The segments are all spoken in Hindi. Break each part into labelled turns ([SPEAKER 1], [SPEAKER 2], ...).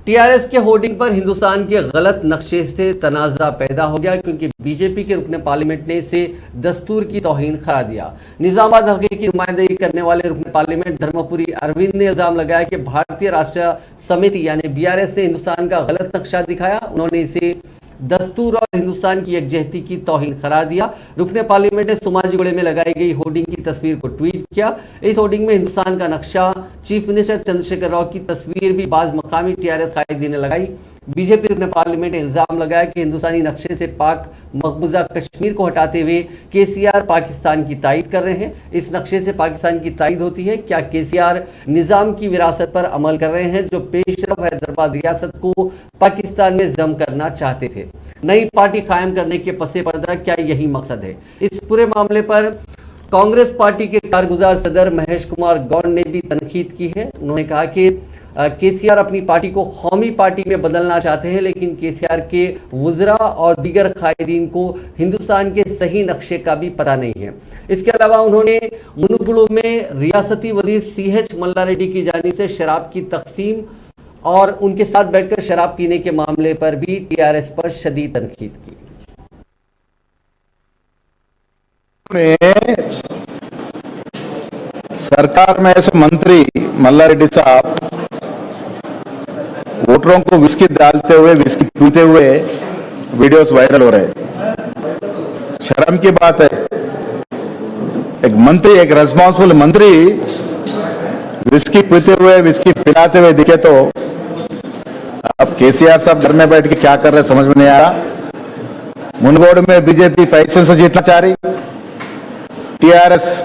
[SPEAKER 1] टीआरएस के होर्डिंग पर हिंदुस्तान के गलत नक्शे से तनाज़ा पैदा हो गया क्योंकि बीजेपी के रुकने पार्लियामेंट ने इसे दस्तूर की तौहीन करार दिया। निजामाबाद हल्के की नुमाइंदगी करने वाले रुकने पार्लियामेंट धर्मपुरी अरविंद ने इल्जाम लगाया कि भारतीय राष्ट्रीय समिति यानी बीआरएस ने हिंदुस्तान का गलत नक्शा दिखाया। उन्होंने इसे दस्तूर और हिंदुस्तान की यकजहती की तौहीन करार दिया। रुकने पार्लियामेंट ने सुमाजीगुड़े में लगाई गई होर्डिंग की तस्वीर को ट्वीट किया। इस होर्डिंग में हिंदुस्तान का नक्शा, चीफ मिनिस्टर चंद्रशेखर राव की तस्वीर भी बाज मकामी टीआरएस कायदीन ने लगाई। बीजेपी रुकने पार्लियामेंट ने इल्जाम लगाया कि हिंदुस्तानी नक्शे से पाक मकबूजा कश्मीर को हटाते हुए केसीआर पाकिस्तान की तायद कर रहे हैं। इस नक्शे से पाकिस्तान की तायद होती है। क्या केसीआर निजाम की विरासत पर अमल कर रहे हैं जो पेशरफ हैदराबाद रियासत को पाकिस्तान में जम करना चाहते थे? नई पार्टी कायम करने के पसे पर्दा क्या यही मकसद है? इस पूरे मामले पर कांग्रेस पार्टी के कारगुजार सदर महेश कुमार गौड़ ने भी तनकीद की है। उन्होंने कहा कि केसीआर अपनी पार्टी को कौमी पार्टी में बदलना चाहते हैं, लेकिन केसीआर के वुज़रा और दीगर कायदीन को हिंदुस्तान के सही नक्शे का भी पता नहीं है। इसके अलावा उन्होंने मुनुगुड़ू में रियासती वजीर CH मल्ला रेड्डी की जानिब से शराब की तकसीम और उनके साथ बैठकर शराब पीने के मामले पर भी टीआरएस पर शदीद तनकीद की।
[SPEAKER 2] सरकार में ऐसे मंत्री मल्ला रेड्डी साहब वोटरों को विस्की डालते हुए, विस्की पीते हुए वीडियोस वायरल हो रहे हैं। शर्म की बात है, एक मंत्री, एक रेस्पॉन्सिबल मंत्री विस्की पीते हुए, विस्की पिलाते हुए दिखे तो अब केसीआर साहब घर में बैठ के क्या कर रहे समझ में नहीं आ रहा। मुनगोड़ में बीजेपी पैसे से जीतना चाह रही, टीआरएस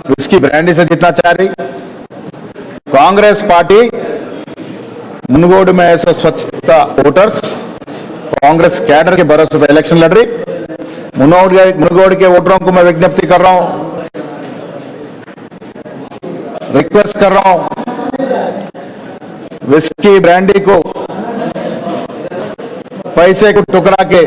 [SPEAKER 2] विस्की ब्रांडी से जीतना चाह रही, कांग्रेस पार्टी मुनगोड़ में ऐसे स्वच्छता वोटर्स कांग्रेस कैडर के भरोसे पर इलेक्शन लड़ रही। मुनगोड़ के वोटरों को मैं विज्ञप्ति कर रहा हूं, रिक्वेस्ट कर रहा हूं, विस्की ब्रांडी को पैसे को टुकरा के